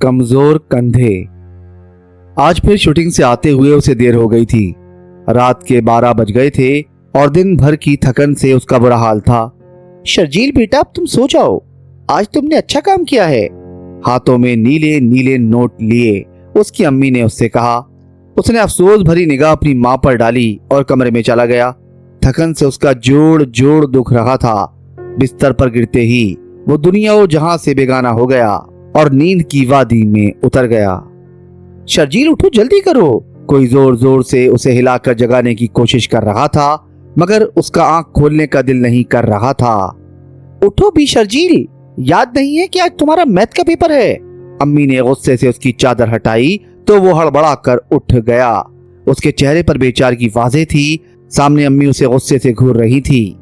कमजोर कंधे। आज फिर शूटिंग से आते हुए उसे देर हो गई थी। रात के 12 बज गए थे और दिन भर की थकन से उसका बुरा हाल था। शर्जील बेटा, अब तुम सो जाओ, आज तुमने अच्छा काम किया है। हाथों में नीले नीले नोट लिए उसकी अम्मी ने उससे कहा। उसने अफसोस भरी निगाह अपनी माँ पर डाली और कमरे में चला गया। थकन से उसका जोड़ जोड़ दुख रहा था। बिस्तर पर गिरते ही वो दुनिया और जहां से बेगाना हो गया और नींद की वादी में उतर गया। शर्जील उठो, जल्दी करो। कोई जोर जोर से उसे हिलाकर जगाने की कोशिश कर रहा था, मगर उसका आंख खोलने का दिल नहीं कर रहा था। उठो भी शर्जील, याद नहीं है कि आज तुम्हारा मैथ का पेपर है। अम्मी ने गुस्से से उसकी चादर हटाई तो वो हड़बड़ा कर उठ गया। उसके चेहरे पर बेचारगी वाज़ेह थी। सामने अम्मी उसे गुस्से से घूर रही थी।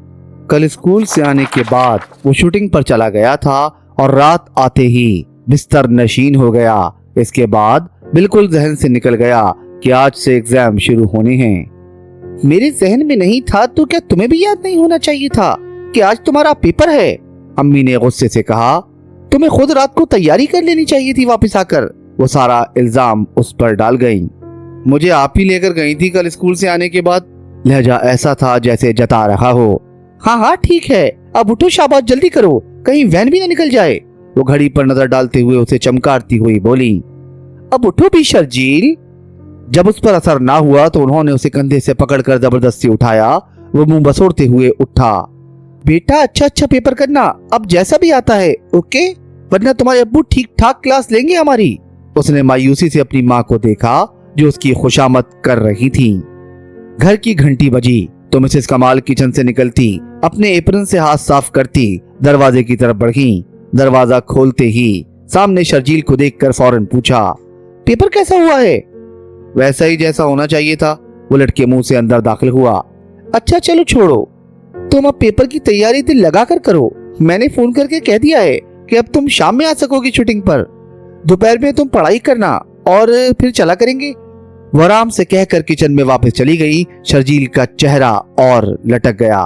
कल स्कूल से आने के बाद वो शूटिंग पर चला गया था और रात आते ही बिस्तर नशीन हो गया। इसके बाद बिल्कुल जहन से निकल गया कि आज से एग्जाम शुरू होने हैं। मेरे जहन में नहीं था तो क्या तुम्हें भी याद नहीं होना चाहिए था कि आज तुम्हारा पेपर है? अम्मी ने गुस्से से कहा। तुम्हें खुद रात को तैयारी कर लेनी चाहिए थी वापस आकर। वो सारा इल्जाम उस पर डाल गई। मुझे आप ही लेकर गई थी कल स्कूल से आने के बाद। लहजा ऐसा था जैसे जता रहा हो। हाँ हाँ ठीक है, अब उठो, शाबाश, जल्दी करो, कहीं वैन भी ना निकल जाए। वो घड़ी पर नजर डालते हुए उसे चमकारती हुई बोली। अब उठो भी शर्जील। जब उस पर असर ना हुआ तो उन्होंने उसे कंधे से पकड़कर जबरदस्ती उठाया। वो मुंह बसोड़ते हुए उठा। बेटा, अच्छा पेपर करना, अब जैसा भी आता है, ओके? वरना तुम्हारे अब्बू ठीक ठाक क्लास लेंगे हमारी। उसने मायूसी से अपनी माँ को देखा जो उसकी खुशामद कर रही थी। घर की घंटी बजी तो मिसेस कमाल किचन से निकलती, अपने एप्रन से हाथ साफ करती, दरवाजे की तरफ बढ़ी। दरवाजा खोलते ही सामने शर्जील को देखकर फौरन पूछा, पेपर कैसा हुआ है? वैसा ही जैसा होना चाहिए था। वो लटके मुंह से अंदर दाखिल हुआ। अच्छा चलो छोड़ो, तुम अब पेपर की तैयारी दिल लगा कर करो। मैंने फोन करके कह दिया है कि अब तुम शाम में आ सकोगी शूटिंग पर। दोपहर में तुम पढ़ाई करना और फिर चला करेंगे। वो आराम से कहकर किचन में वापस चली गई। शर्जील का चेहरा और लटक गया।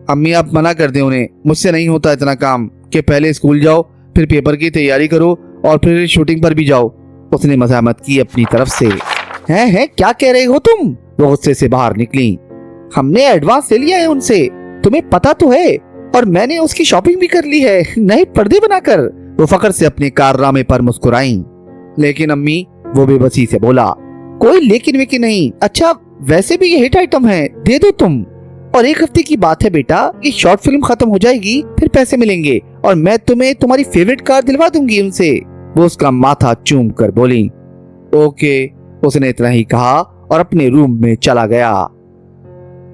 अम्मी आप मना कर दें उन्हें, मुझसे नहीं होता इतना काम कि पहले स्कूल जाओ, फिर पेपर की तैयारी करो और फिर शूटिंग पर भी जाओ। उसने मज़ाहमत की अपनी तरफ से। हैं क्या कह रहे हो तुम? वो गुस्से से बाहर निकली। हमने एडवांस ले लिया है उनसे, तुम्हें पता तो है, और मैंने उसकी शॉपिंग भी कर ली है, नए पर्दे बनाकर। वो फखर से अपने कारनामे पर मुस्कुराई। लेकिन अम्मी, वो बेबसी से बोला। कोई लेकिन वेकिन नहीं। अच्छा वैसे भी ये हिट आइटम है, दे दो तुम। और एक हफ्ते की बात है बेटा, ये शॉर्ट फिल्म खत्म हो जाएगी, फिर पैसे मिलेंगे और मैं तुम्हें तुम्हारी फेवरेट कार दिलवा दूंगी उनसे। वो उसका माथा चूम कर बोली। ओके, उसने इतना ही कहा और अपने रूम में चला गया।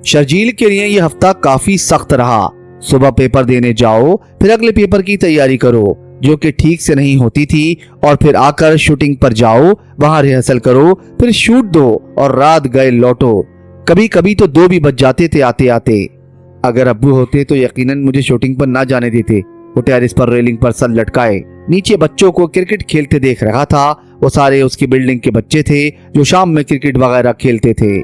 शर्जील के लिए यह हफ्ता काफी सख्त रहा। सुबह पेपर देने जाओ, फिर अगले पेपर की तैयारी करो जो कि ठीक से नहीं होती थी, और फिर आकर शूटिंग पर जाओ, वहां रिहर्सल करो, फिर शूट दो और रात गए लौटो। कभी कभी तो 2 भी बज जाते थे आते आते। अगर अब्बू होते तो यकीनन मुझे शूटिंग पर ना जाने देते। वो टेरिस पर रेलिंग पर सर लटकाए नीचे बच्चों को क्रिकेट खेलते देख रहा था। वो सारे उसकी बिल्डिंग के बच्चे थे जो शाम में क्रिकेट वगैरह खेलते थे।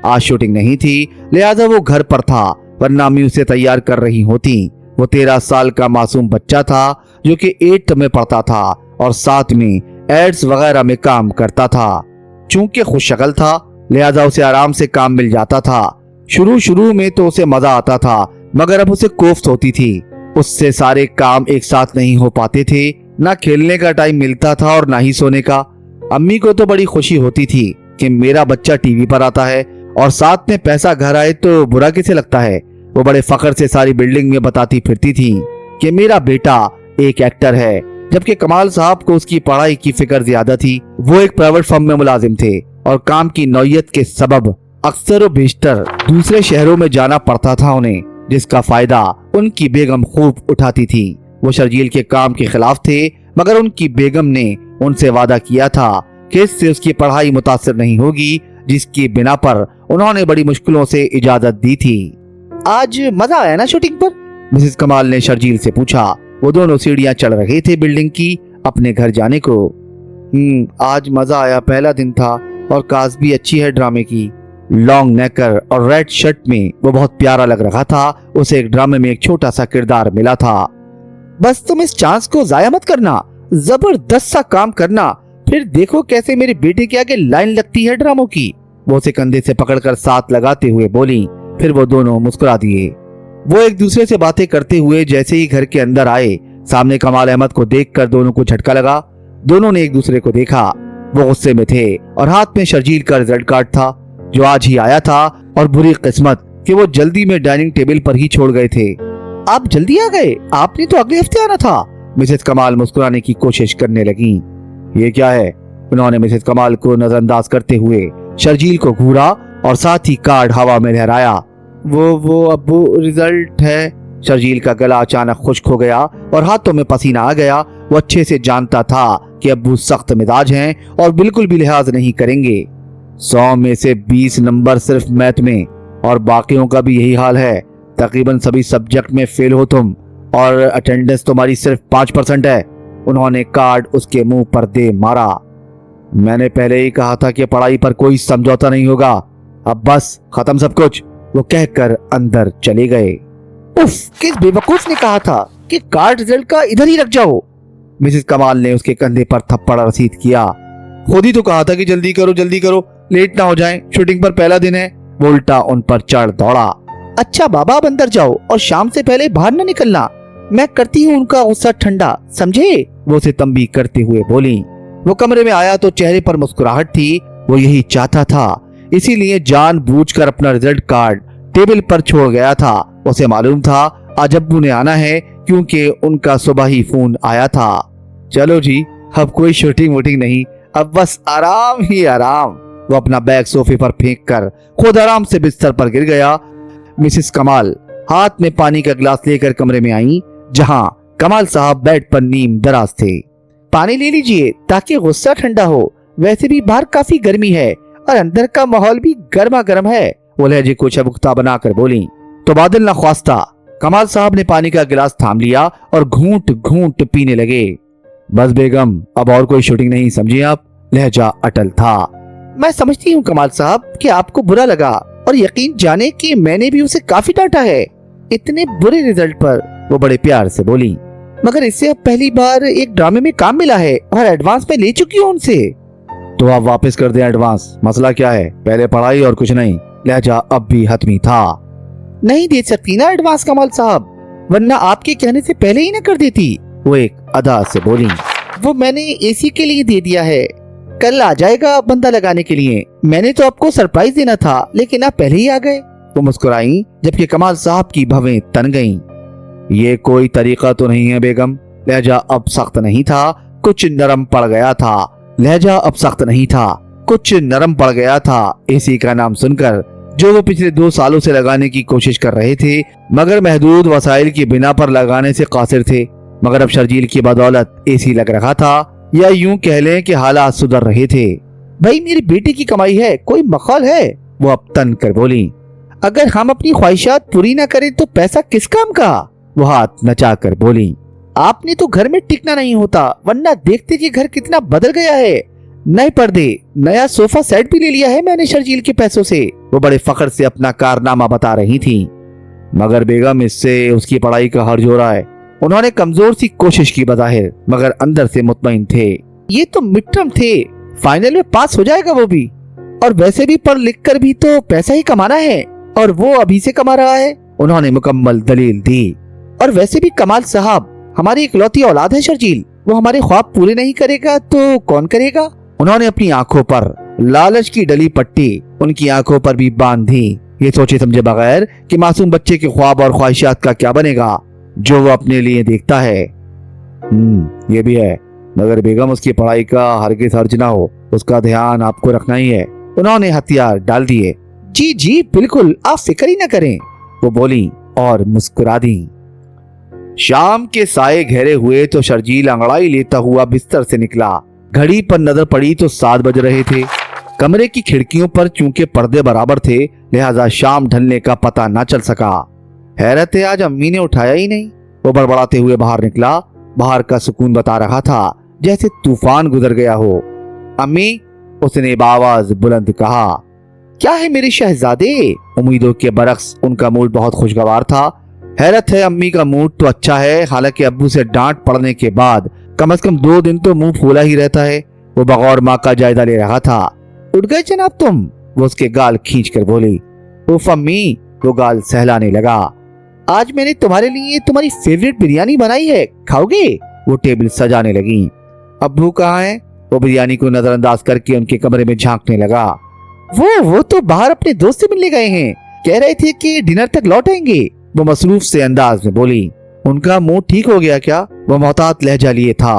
आज शूटिंग नहीं थी, लिहाजा वो घर पर था, वरना अम्मी उसे तैयार कर रही होती। वो 13 साल का मासूम बच्चा था जो कि 8th में पढ़ता था और साथ में एड्स वगैरह में काम करता था। चूंकि खुशशक्ल था, लिहाजा उसे आराम से काम मिल जाता था। शुरू में तो उसे मजा आता था, मगर अब उसे कोफ्त होती थी। उससे सारे काम एक साथ नहीं हो पाते थे। ना खेलने का टाइम मिलता था और ना ही सोने का। अम्मी को तो बड़ी खुशी होती थी कि मेरा बच्चा टीवी पर आता है और साथ में पैसा घर आए तो बुरा किसे लगता है। वो बड़े फखर से सारी बिल्डिंग में बताती फिरती थी कि मेरा बेटा एक एक्टर है, जबकि कमाल साहब को उसकी पढ़ाई की फिक्र ज्यादा थी। वो एक प्राइवेट फर्म में मुलाजिम थे और काम की नौयत के सबब अक्सर व बेशतर दूसरे शहरों में जाना पड़ता था उन्हें, जिसका फायदा उनकी बेगम खूब उठाती थी। वो शर्जील के काम के खिलाफ थे, मगर उनकी बेगम ने उनसे वादा किया था कि इससे उसकी पढ़ाई मुतासिर नहीं होगी, जिसकी बिना पर उन्होंने बड़ी मुश्किलों से इजाजत दी थी। आज मजा आया ना शूटिंग पर? मिसेस कमाल ने शर्जील से पूछा। वो दोनों सीढ़ियां चढ़ रहे थे बिल्डिंग की अपने घर जाने को। आज मजा आया, पहला दिन था और कास्ट भी अच्छी है ड्रामे की। लॉन्ग नेकर और रेड शर्ट में वो बहुत प्यारा लग रहा था। उसे एक ड्रामे में एक छोटा सा किरदार मिला था। बस तुम इस चांस को जाया मत करना, जबरदस्त सा काम करना, फिर देखो कैसे मेरे बेटे के आगे लाइन लगती है ड्रामों की। वो उसे कंधे से पकड़कर साथ लगाते हुए बोली। फिर वो दोनों मुस्कुरा दिए। वो एक दूसरे से बातें करते हुए जैसे ही घर के अंदर आए, सामने कमाल अहमद को देखकर दोनों को झटका लगा। दोनों ने एक दूसरे को देखा। वो गुस्से में थे और हाथ में शर्जील का रिजल्ट कार्ड था जो आज ही आया था, और बुरी किस्मत कि वो जल्दी में डाइनिंग टेबल पर ही छोड़ गए थे। आप जल्दी आ गए, आपने तो अगले हफ्ते आना था। मिसेस कमाल मुस्कुराने की कोशिश करने लगी। ये क्या है? उन्होंने मिसेस कमाल को नजरअंदाज करते हुए शर्जील को घूरा और साथ ही कार्ड हवा में लहराया। वो अब्बू रिजल्ट है। शर्जील का गला अचानक खुश्क हो गया और हाथों में पसीना आ गया। वो अच्छे से जानता था कि अब्बू सख्त मिजाज हैं और बिल्कुल भी लिहाज नहीं करेंगे। 100 में से 20 नंबर सिर्फ मैथ में, और बाकियों का भी यही हाल है। तकरीबन सभी सब्जेक्ट में फेल हो तुम, और अटेंडेंस तुम्हारी सिर्फ 5% है। उन्होंने कार्ड उसके मुंह पर दे मारा। मैंने पहले ही कहा था कि पढ़ाई पर कोई समझौता नहीं होगा। अब बस खत्म सब कुछ, वो कहकर अंदर चले गए। उफ, किस बेवकूफ ने कहा था कि कार्ड रिजल्ट का इधर ही रख जाओ। मिसेस कमाल ने उसके कंधे पर थप्पड़ रसीद किया। खुद ही तो कहा था कि जल्दी करो, लेट ना हो जाएं, शूटिंग पर पहला दिन है। वो उल्टा उन पर चढ़ दौड़ा। अच्छा बाबा, अब अंदर जाओ और शाम से पहले बाहर न निकलना। मैं करती हूँ उनका गुस्सा ठंडा, समझे? वो उसे तंबी करते हुए बोली। वो कमरे में आया तो चेहरे पर मुस्कुराहट थी। वो यही चाहता था, इसीलिए जानबूझकर अपना रिजल्ट कार्ड टेबल पर छोड़ गया था। उसे मालूम था आज अब्बू ने आना है, क्योंकि उनका सुबह ही फोन आया था। चलो जी, अब कोई शूटिंग वूटिंग नहीं, अब बस आराम ही आराम। वो अपना बैग सोफे पर फेंक कर खुद आराम से बिस्तर पर गिर गया। मिसेस कमाल हाथ में पानी का गिलास लेकर कमरे में आई, जहां कमाल साहब बेड पर नीम दराज थे। पानी ले लीजिए ताकि गुस्सा ठंडा हो। वैसे भी बाहर काफी गर्मी है और अंदर का माहौल भी गर्मा गर्म है। वो लहजे को चबुकता बनाकर बोली। तो बादल ना ख्वास्ता। कमाल साहब ने पानी का गिलास थाम लिया और घूंट घूंट पीने लगे। बस बेगम, अब और कोई शूटिंग नहीं, समझिए आप। लहजा अटल था। मैं समझती हूँ कमाल साहब कि आपको बुरा लगा, और यकीन जाने कि मैंने भी उसे काफी डांटा है इतने बुरे रिजल्ट पर। वो बड़े प्यार से बोली। मगर इससे अब पहली बार एक ड्रामे में काम मिला है और एडवांस में ले चुकी हूँ उनसे। तो आप वापस कर दें एडवांस, मसला क्या है? पहले पढ़ाई और कुछ नहीं। लहजा अब भी हतमी था। नहीं दे सकती ना एडवांस कमाल साहब, वरना आपके कहने से पहले ही ना कर देती। वो एक अदा से बोली। वो मैंने एसी के लिए दे दिया है, कल आ जाएगा बंदा लगाने के लिए। मैंने तो आपको सरप्राइज देना था, लेकिन आप पहले ही आ गए। वो मुस्कुराई, जबकि कमाल साहब की भवें तन गईं। ये कोई तरीका तो नहीं है बेगम। लहजा अब सख्त नहीं था, कुछ नरम पड़ गया था। लहजा अब सख्त नहीं था, कुछ नरम पड़ गया था। एसी का नाम सुनकर जो वो पिछले 2 सालों से लगाने की कोशिश कर रहे थे, मगर महदूद वसाइल की बिना पर लगाने से कासिर थे। मगर अब शर्जील की बदौलत एसी लग रहा था, या यूं कह लें कि हालात सुधर रहे थे। भाई मेरी बेटी की कमाई है, कोई मखौल है? वो अब तन कर बोली। अगर हम अपनी ख्वाहिशात पूरी न करें तो पैसा किस काम का? वो हाथ नचा कर बोली। आपने तो घर में टिकना नहीं होता, वरना देखते कि घर कितना बदल गया है। नए पर्दे, नया सोफा सेट भी ले लिया है मैंने शर्जील के पैसों से। वो बड़े फख्र से अपना कारनामा बता रही थी। मगर बेगम, इससे उसकी पढ़ाई का हर्ज हो रहा है। उन्होंने कमजोर सी कोशिश की बज़ाहिर, मगर अंदर से मुतमईन थे। ये तो मिड टर्म थे, फाइनल में पास हो जाएगा वो भी। और वैसे भी पढ़ लिख कर भी तो पैसा ही कमाना है, और वो अभी से कमा रहा है। उन्होंने मुकम्मल दलील दी। और वैसे भी कमाल साहब, हमारी इकलौती औलाद है शर्जील, वो हमारे ख्वाब पूरे नहीं करेगा तो कौन करेगा? उन्होंने अपनी आंखों पर लालच की डली पट्टी उनकी आंखों पर भी बांध दी, ये सोचे समझे बगैर कि मासूम बच्चे के ख्वाब और ख्वाहिशात का क्या बनेगा जो वो अपने लिए देखता है। ये भी है, मगर बेगम उसकी पढ़ाई का हरगिज़ हर्ज ना हो, उसका ध्यान आपको रखना ही है। उन्होंने हथियार डाल दिए। जी जी बिल्कुल, आप फिक्र ही न करें, वो बोली और मुस्कुरा दी। शाम के साए घेरे हुए तो शर्जील अंगड़ाई लेता हुआ बिस्तर से निकला। घड़ी पर नजर पड़ी तो 7 बज रहे थे। कमरे की खिड़कियों पर चूंकि पर्दे बराबर थे, लिहाजा शाम ढलने का पता न चल सका। हैरत है, आज अम्मी ने उठाया ही नहीं। वो बड़बड़ाते हुए बाहर निकला। बाहर का सुकून बता रहा था जैसे तूफान गुजर गया हो। अम्मी, उसने बावाज बुलंद कहा। क्या है मेरे शहजादे? उम्मीदों के बरक्स उनका मूड बहुत खुशगवार था। हैरत है, अम्मी का मूड तो अच्छा है, हालांकि अब्बू से डांट पड़ने के बाद कम से कम 2 दिन तो मुंह फूला ही रहता है। वो बगौर माँ का जायजा ले रहा था। उठ गए जनाब तुम? वो उसके गाल खींच कर बोली। उफ अम्मी, वो गाल सहलाने लगा। आज मैंने तुम्हारे लिए तुम्हारी फेवरेट बिरयानी बनाई है, खाओगे? वो टेबल सजाने लगी। अब्बू कहाँ है? वो बिरयानी को नजरअंदाज करके उनके कमरे में झांकने लगा। वो तो बाहर अपने दोस्त से मिलने गए हैं, कह रहे थे कि डिनर तक लौट आएंगे। वो मसरूफ से अंदाज में बोली। उनका मुंह ठीक हो गया क्या? वो मोहतात लहजा लिए था।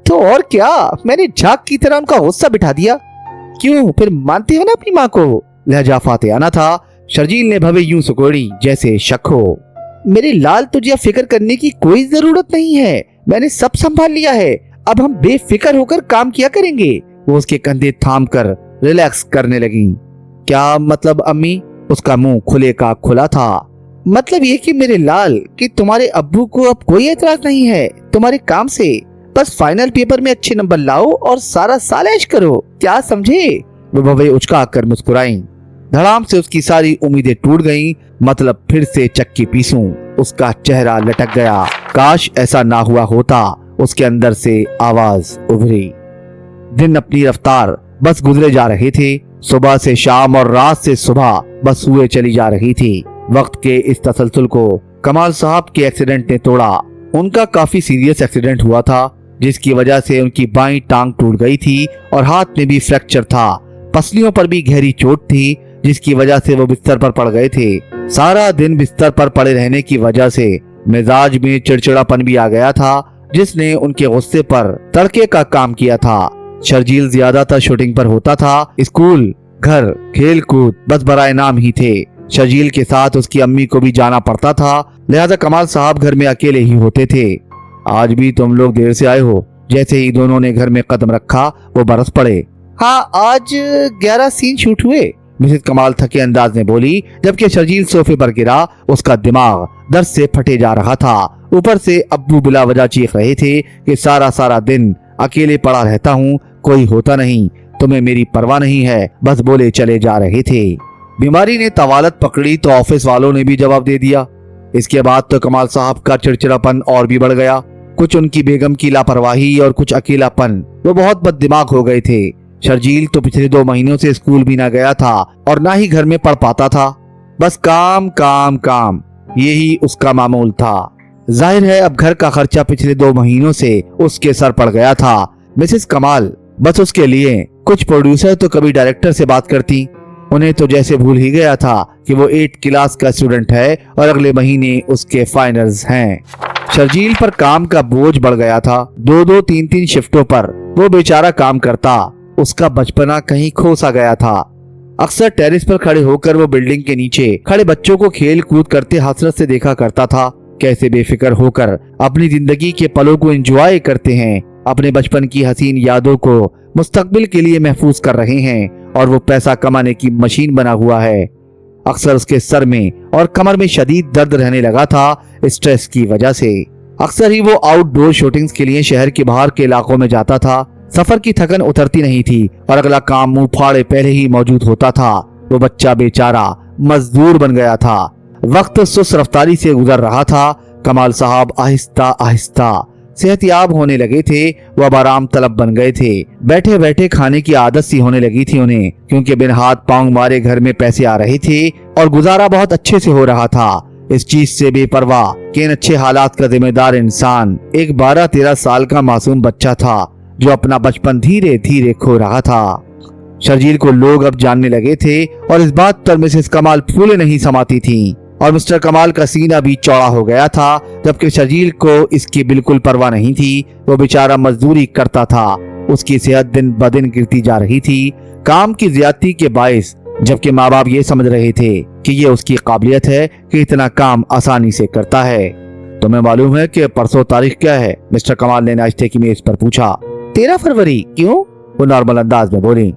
तो और क्या, मैंने झाग की तरह उनका गुस्सा बिठा दिया। क्यों, फिर मानते हो ना अपनी माँ को? लहजा फातिहाना था। शर्जील ने भवे यूं सुकोड़ी जैसे शक हो। मेरे लाल, तुझे फिक्र करने की कोई जरूरत नहीं है, मैंने सब संभाल लिया है, अब हम बेफिक्र होकर काम किया करेंगे। वो उसके कंधे थाम कर रिलैक्स करने लगी। क्या मतलब अम्मी? उसका मुंह खुले का खुला था। मतलब ये कि मेरे लाल, कि तुम्हारे अब्बू को अब कोई एतराज नहीं है तुम्हारे काम से, बस फाइनल पेपर में अच्छे नंबर लाओ और सारा साल ऐश करो, क्या समझे? वो भवे उचका कर मुस्कुराई। धड़ाम से उसकी सारी उम्मीदें टूट गईं। मतलब फिर से चक्की पीसूं। उसका चेहरा लटक गया। काश ऐसा ना हुआ होता। उसके अंदर से आवाज उभरी। दिन अपनी रफ्तार बस गुजरे जा रहे थे। सुबह से शाम और रात से सुबह बस हुए चली जा रही थी। वक्त के इस तसलसल को कमाल साहब के एक्सीडेंट ने तोड़ा। उनका काफी सीरियस एक्सीडेंट हुआ था, जिसकी वजह से उनकी बाईं टांग टूट गई थी और हाथ में भी फ्रैक्चर था। पसलियों पर भी गहरी चोट थी, जिसकी वजह से वो बिस्तर पर पड़ गए थे। सारा दिन बिस्तर पर पड़े रहने की वजह से मिजाज में चिड़चिड़ापन भी आ गया था, जिसने उनके गुस्से पर तड़के का काम किया था। शर्जील ज्यादातर शूटिंग पर होता था। स्कूल, घर, खेल कूद बस बराए नाम ही थे। शर्जील के साथ उसकी अम्मी को भी जाना पड़ता था, लिहाजा कमाल साहब घर में अकेले ही होते थे। आज भी तुम लोग देर से आए हो। जैसे ही दोनों ने घर में कदम रखा वो बरस पड़े। हाँ, आज 11 सीन शूट हुए, मिसेस कमाल थके अंदाज में बोली, जबकि शर्जील सोफे पर गिरा। उसका दिमाग दर्द से फटे जा रहा था। ऊपर से अब्बू बिला वजह चीख रहे थे कि सारा दिन अकेले पड़ा रहता हूँ, कोई होता नहीं, तुम्हें मेरी परवाह नहीं है, बस बोले चले जा रहे थे। बीमारी ने तवालत पकड़ी तो ऑफिस वालों ने भी जवाब दे दिया। इसके बाद तो कमाल साहब का चिड़चिड़ापन और भी बढ़ गया। कुछ उनकी बेगम की लापरवाही और कुछ अकेलापन। वो बहुत बददिमाग हो गए थे। शर्जील तो पिछले 2 महीनों से स्कूल भी ना गया था और ना ही घर में पढ़ पाता था। बस काम काम काम, यही उसका मामूल था। जाहिर है अब घर का खर्चा पिछले 2 महीनों से उसके सर पड़ गया था। मिसेस कमाल बस उसके लिए कुछ प्रोड्यूसर तो कभी डायरेक्टर से बात करती, उन्हें तो जैसे भूल ही गया था कि वो 8 क्लास का स्टूडेंट है और अगले महीने उसके फाइनल्स हैं। शर्जील पर काम का बोझ बढ़ गया था। 2-2, 3-3 शिफ्टों पर वो बेचारा काम करता। उसका बचपना कहीं खो सा गया था। अक्सर टेरिस पर खड़े होकर वो बिल्डिंग के नीचे खड़े बच्चों को खेल कूद करते हसरत से देखा करता था। कैसे बेफिक्र होकर अपनी जिंदगी के पलों को एंजॉय करते हैं, अपने बचपन की हसीन यादों को मुस्तकबिल के लिए महफूज कर रहे हैं, और वो पैसा कमाने की मशीन बना हुआ है। अक्सर उसके सर में और कमर में शदीद दर्द रहने लगा था स्ट्रेस की वजह से। अक्सर ही वो आउटडोर शूटिंग्स के लिए शहर के बाहर के इलाकों में जाता था। सफर की थकन उतरती नहीं थी और अगला काम मुंह फाड़े पहले ही मौजूद होता था। वो बच्चा बेचारा मजदूर बन गया था। वक्त सुस्त रफ्तारी से गुजर रहा था। कमाल साहब आहिस्ता आहिस्ता सेहतयाब होने लगे थे। वो अब आराम तलब बन गए थे। बैठे बैठे खाने की आदत सी होने लगी थी उन्हें, क्योंकि बिन हाथ पांव मारे घर में पैसे आ रहे थे और गुजारा बहुत अच्छे से हो रहा था। इस चीज से बेपरवाह कि इन अच्छे हालात का जिम्मेदार इंसान एक 12-13 साल का मासूम बच्चा था, जो अपना बचपन धीरे धीरे खो रहा था। शर्जील को लोग अब जानने लगे थे और इस बात पर मिसेस कमाल फूले नहीं समाती थी, और मिस्टर कमाल का सीना भी चौड़ा हो गया था, जबकि शर्जील को इसकी बिल्कुल परवाह नहीं थी। वो बेचारा मजदूरी करता था। उसकी सेहत दिन ब दिन गिरती जा रही थी, काम की ज्यादती के बायस, जबकि माँ बाप ये समझ रहे थे कि ये उसकी काबिलियत है कि इतना काम आसानी से करता है। तुम्हें मालूम है कि परसों तारीख क्या है? मिस्टर कमाल ने नाश्ते की मेज पर पूछा। 13 फरवरी। क्यों? वो नॉर्मल अंदाज में बोली।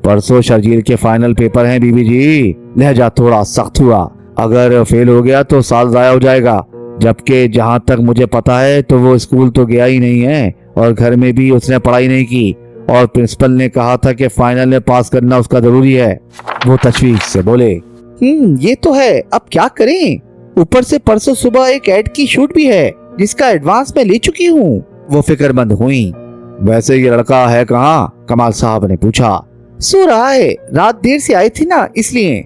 परसों शर्जील के फाइनल पेपर हैं बीबी जी। लहजा थोड़ा सख्त हुआ। अगर फेल हो गया तो साल जाया हो जाएगा, जबकि जहाँ तक मुझे पता है तो वो स्कूल तो गया ही नहीं है और घर में भी उसने पढ़ाई नहीं की, और प्रिंसिपल ने कहा था कि फाइनल में पास करना उसका जरूरी है। वो तशवीश से बोले। ये तो है, अब क्या करें? ऊपर से परसों सुबह एक एड की शूट भी है जिसका एडवांस मैं ले चुकी हूँ। वो फिक्रमंद हुई। वैसे ये लड़का है कहाँ? कमाल साहब ने पूछा। सो रहा है, रात देर से आए थे ना इसलिए।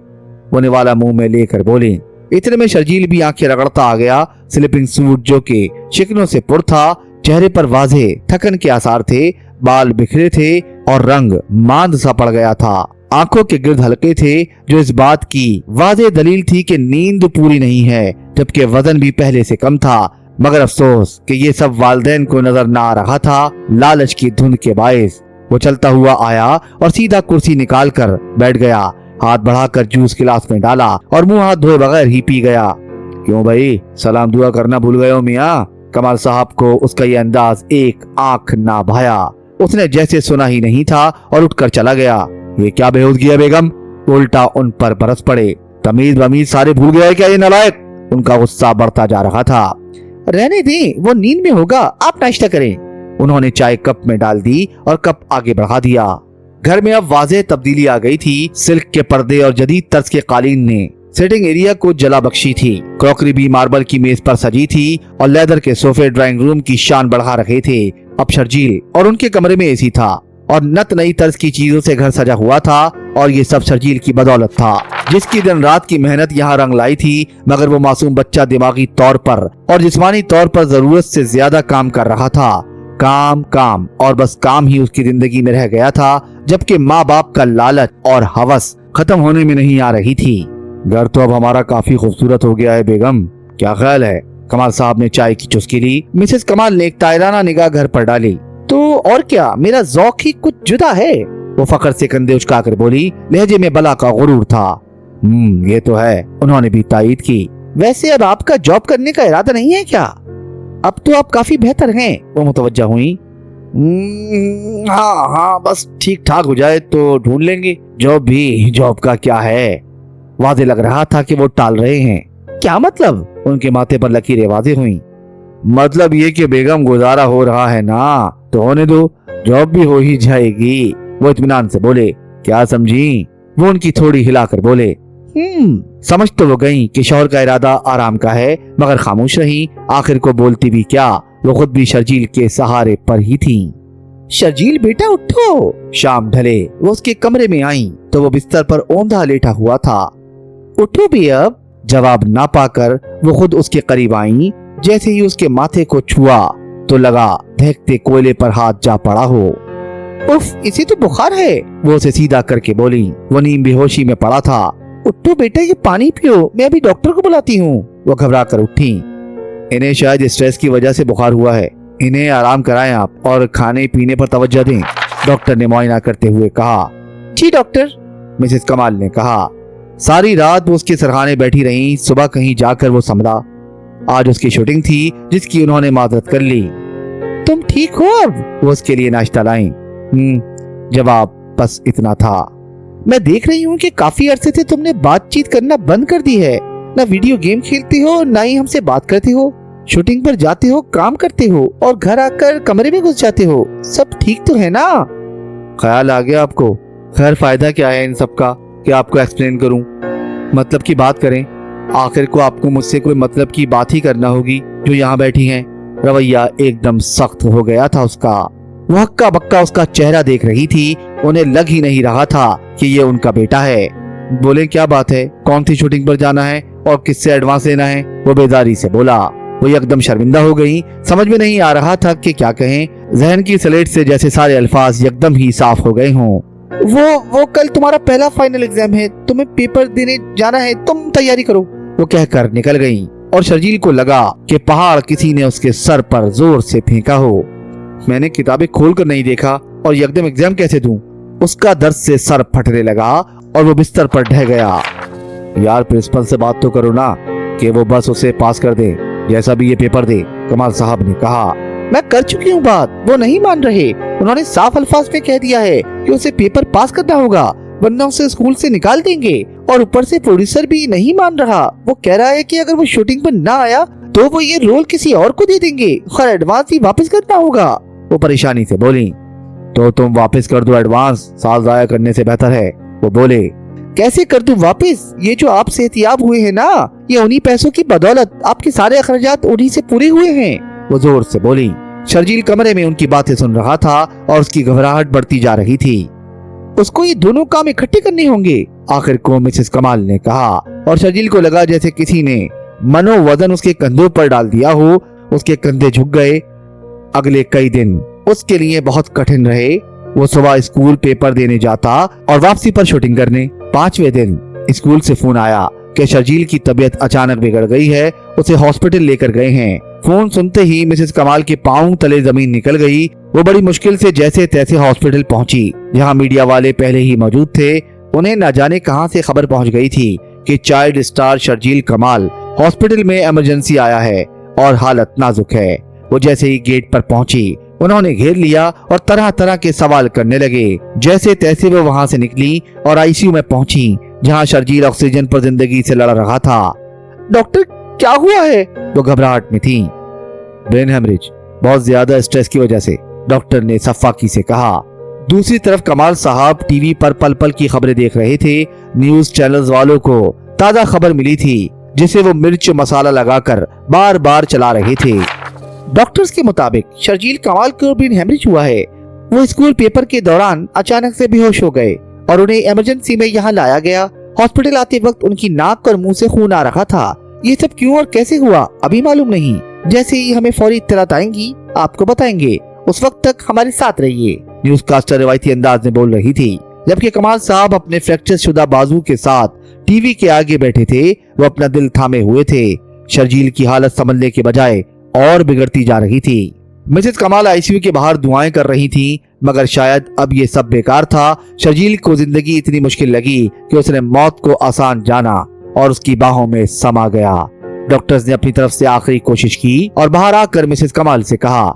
वो निवाला मुंह में लेकर बोली। इतने में शर्जील भी आंखें रगड़ता आ गया। स्लीपिंग सूट जो कि शिकनों से पुर था, चेहरे पर वाजे थकन के आसार थे, बाल बिखरे थे और रंग मांद सा पड़ गया था। आंखों के गिर्द हल्के थे जो इस बात की वाजे दलील थी कि नींद पूरी नहीं है, जबकि वजन भी पहले से कम था। मगर अफसोस कि ये सब वालिदैन को नजर ना आ रहा था, लालच की धुंध के बायस। वो चलता हुआ आया और सीधा कुर्सी निकाल कर बैठ गया, हाथ बढ़ाकर जूस गिलास में डाला और मुंह हाथ धोए बगैर ही पी गया। क्यों भाई, सलाम दुआ करना भूल गए हो मियाँ? कमाल साहब को उसका ये अंदाज एक आंख ना भाया। उसने जैसे सुना ही नहीं था और उठकर चला गया। ये क्या बेहूदगी है बेगम? उल्टा उन पर बरस पड़े। तमीज बमीज सारे भूल गया है क्या ये नालायक? उनका गुस्सा बढ़ता जा रहा था। रहने दे, वो नींद में होगा, आप नाश्ता करें। उन्होंने चाय कप में डाल दी और कप आगे बढ़ा दिया। घर में अब वाज़ेह तब्दीली आ गई थी। सिल्क के पर्दे और जदीद तर्ज के कालीन ने सिटिंग एरिया को जला बख्शी थी। क्रॉकरी भी मार्बल की मेज पर सजी थी और लेदर के सोफे ड्राइंग रूम की शान बढ़ा रहे थे। अब शर्जील और उनके कमरे में एसी था और नत नई तर्ज की चीजों से घर सजा हुआ था, और ये सब शर्जील की बदौलत था, जिसकी दिन रात की मेहनत यहाँ रंग लाई थी। मगर वो मासूम बच्चा दिमागी तौर पर और जिस्मानी तौर पर जरूरत से ज्यादा काम कर रहा था। काम काम और बस काम ही उसकी जिंदगी में रह गया था, जबकि माँ बाप का लालच और हवस खत्म होने में नहीं आ रही थी। घर तो अब हमारा काफी खूबसूरत हो गया है बेगम, क्या ख्याल है? कमाल साहब ने चाय की चुस्की ली। मिसेस कमाल ने एक तायराना निगाह घर पर डाली। तो और क्या, मेरा ज़ौक ही कुछ जुदा है। वो फखर से कंधे उचकाकर बोली, लहजे में बला का गुरूर था। ये तो है, उन्होंने भी तायीद की। वैसे अब आपका जॉब करने का इरादा नहीं है क्या? अब तो आप काफी बेहतर हैं। वो मुतवज्जा हुई। हाँ, बस ठीक ठाक हो जाए तो ढूंढ लेंगे जॉब भी। जॉब का क्या है? वादे लग रहा था कि वो टाल रहे हैं। क्या मतलब? उनके माथे पर लकीरें वाज़ेह हुई। मतलब ये कि बेगम गुजारा हो रहा है ना, तो होने दो, जॉब भी हो ही जाएगी। वो इत्मीनान से बोले। क्या समझी? वो उनकी थोड़ी हिलाकर बोले। समझ तो वो गई कि शौहर का इरादा आराम का है, मगर खामोश रही। आखिर को बोलती भी क्या, वो खुद भी शर्जील के सहारे पर ही थी। शर्जील बेटा उठो। शाम ढले वो उसके कमरे में आई तो वो बिस्तर पर औंधा लेटा हुआ था। उठो भी अब। जवाब ना पाकर वो खुद उसके करीब आई। जैसे ही उसके माथे को छुआ तो लगा धहकते कोयले पर हाथ जा पड़ा हो। उफ, इसे तो बुखार है। वो उसे सीधा करके बोली। वो नीम बेहोशी में पड़ा था। उठो बेटा, ये पानी पियो, मैं अभी डॉक्टर को बुलाती हूँ। वो घबरा कर उठी। इन्हें शायद स्ट्रेस की वजह से बुखार हुआ है, इन्हें आराम कराएं आप और खाने पीने पर तवज्जो दें, डॉक्टर ने मुआयना करते हुए कहा। जी डॉक्टर, मिसेस कमाल ने कहा। सारी रात वो उसके सरहाने बैठी रही। सुबह कहीं जाकर वो संभला। आज उसकी शूटिंग थी जिसकी उन्होंने माजरत कर ली। तुम ठीक हो अब? वो उसके लिए नाश्ता लाई। जवाब बस इतना था। मैं देख रही हूँ कि काफी अरसे से तुमने बातचीत करना बंद कर दी है। ना वीडियो गेम खेलती हो, ना ही हमसे बात करती हो। शूटिंग पर जाते हो, काम करते हो और घर आकर कमरे में घुस जाते हो। सब ठीक तो है ना? ख्याल आ गया आपको? खैर फायदा क्या है इन सब का कि आपको एक्सप्लेन करूं? मतलब की बात करें। आखिर को आपको मुझसे कोई मतलब की बात ही करना होगी जो यहाँ बैठी हैं। रवैया एकदम सख्त हो गया था उसका। वो हक्का बक्का उसका चेहरा देख रही थी। उन्हें लग ही नहीं रहा था कि ये उनका बेटा है। बोले क्या बात है, कौन सी शूटिंग पर जाना है और किससे एडवांस लेना है? वो बेदारी से बोला। वो एकदम शर्मिंदा हो गई। समझ में नहीं आ रहा था कि क्या कहें। जहन की स्लेट से जैसे सारे अल्फाज एकदम ही साफ हो गए हों। वो कल तुम्हारा पहला फाइनल एग्जाम है, तुम्हें पेपर देने जाना है, तुम तैयारी करो। वो कहकर निकल गई और शर्जील को लगा कि पहाड़ किसी ने उसके सर पर जोर से फेंका हो। मैंने किताबें खोलकर नहीं देखा और एकदम एग्जाम कैसे दूं? उसका दर्द से सर फटने लगा और वो बिस्तर पर ढह गया। यार प्रिंसिपल से बात तो करो ना कि वो बस उसे पास कर दे, जैसा भी ये पेपर दे, कमाल साहब ने कहा। मैं कर चुकी हूँ बात, वो नहीं मान रहे। उन्होंने साफ अल्फाज में कह दिया है कि उसे पेपर पास करना होगा, वरना उसे स्कूल से निकाल देंगे। और ऊपर से प्रोड्यूसर भी नहीं मान रहा। वो कह रहा है कि अगर वो शूटिंग पर ना आया तो वो ये रोल किसी और को दे देंगे और एडवांस ही वापस करना होगा। वो परेशानी से बोली। तो तुम वापस कर दो एडवांस, साल जाया करने से बेहतर है। वो बोले। कैसे कर दूं वापस? ये जो आप सेहतियाब हुए हैं ना, ये उन्हीं पैसों की बदौलत। आपके सारे अखराजात उन्हीं से पूरे हुए हैं। वो जोर से बोली। शर्जील कमरे में उनकी बातें सुन रहा था और उसकी घबराहट बढ़ती जा रही थी। उसको ये दोनों काम इकट्ठे करने होंगे, आखिर को मिसेस कमाल ने कहा, और शर्जील को लगा जैसे किसी ने मनोवजन उसके कंधों पर डाल दिया हो। उसके कंधे झुक गए। अगले कई दिन उसके लिए बहुत कठिन रहे। वो सुबह स्कूल पेपर देने जाता और वापसी पर शूटिंग करने। 5वें दिन स्कूल से फोन आया कि शर्जील की तबीयत अचानक बिगड़ गई है, उसे हॉस्पिटल लेकर गए हैं। फोन सुनते ही मिसेस कमाल के पांव तले जमीन निकल गई। वो बड़ी मुश्किल से जैसे तैसे हॉस्पिटल पहुंची, जहां मीडिया वाले पहले ही मौजूद थे। उन्हें न जाने कहां से खबर पहुंच गई थी कि चाइल्ड स्टार शर्जील कमाल हॉस्पिटल में इमरजेंसी आया है और हालत नाजुक है। वो जैसे ही गेट पर पहुंची, उन्होंने घेर लिया और तरह तरह के सवाल करने लगे। जैसे तैसे वो वहां से निकली और आईसीयू में पहुंची, जहां शर्जील ऑक्सीजन पर जिंदगी से लड़ रहा था। डॉक्टर क्या हुआ है? वो घबराहट में थी। ब्रेन हेमरेज, बहुत ज्यादा स्ट्रेस की वजह से, डॉक्टर ने सफाकी से कहा। दूसरी तरफ कमाल साहब टीवी पर पल पल की खबरें देख रहे थे। न्यूज चैनल्स वालों को ताजा खबर मिली थी, जिसे वो मिर्च मसाला लगाकर बार बार चला रहे थे। डॉक्टर्स के मुताबिक शर्जील कमाल को ब्रेन हेमरेज हुआ है। वो स्कूल पेपर के दौरान अचानक से बेहोश हो गए और उन्हें इमरजेंसी में यहाँ लाया गया। हॉस्पिटल आते वक्त उनकी नाक और मुंह से खून आ रहा था। ये सब क्यों और कैसे हुआ अभी मालूम नहीं। जैसे ही हमें फौरी इत्तलात आएंगी आपको बताएंगे। उस वक्त तक हमारे साथ रहिए, न्यूज कास्टर रिवायती अंदाज में बोल रही थी। जबकि कमाल साहब अपने फ्रैक्चर शुदा बाजू के साथ टीवी के आगे बैठे थे। वो अपना दिल थामे हुए थे। शर्जील की हालत संभलने के बजाय और बिगड़ती जा रही थी। मिसेस कमाल आईसीयू के बाहर दुआएं कर रही थी, मगर शायद अब ये सब बेकार था। शर्जील को जिंदगी इतनी मुश्किल लगी कि उसने मौत को आसान जाना और उसकी बाहों में समा गया। डॉक्टर्स ने अपनी तरफ से आखिरी कोशिश की और बाहर आकर मिसेस कमाल से कहा,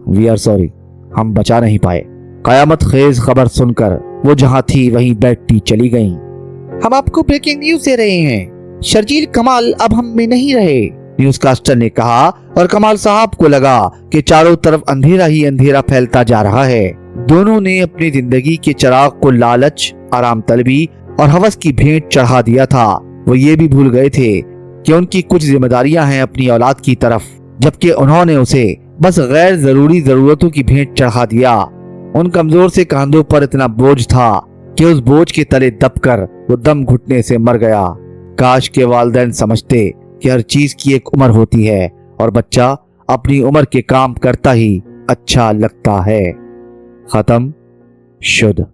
वी आर सॉरी, हम बचा नहीं पाए। कयामत खेज खबर सुनकर वो जहां थी वहीं बैठती चली गईं। हम आपको ब्रेकिंग न्यूज दे रहे हैं, शर्जील कमाल अब हम में नहीं रहे, न्यूज कास्टर ने कहा। और कमाल साहब को लगा कि चारों तरफ अंधेरा ही अंधेरा फैलता जा रहा है। दोनों ने अपनी जिंदगी के चिराग को लालच, आराम तलबी और हवस की भेंट चढ़ा दिया था। वो ये भी भूल गए थे कि उनकी कुछ जिम्मेदारियां हैं अपनी औलाद की तरफ, जबकि उन्होंने उसे बस गैर जरूरी जरूरतों की भेंट चढ़ा दिया। उन कमजोर से कांधों पर इतना बोझ था कि उस बोझ के तले दबकर वो दम घुटने से मर गया। काश के वालिदैन समझते कि हर चीज की एक उम्र होती है और बच्चा अपनी उम्र के काम करता ही अच्छा लगता है। खत्म। शुद्ध।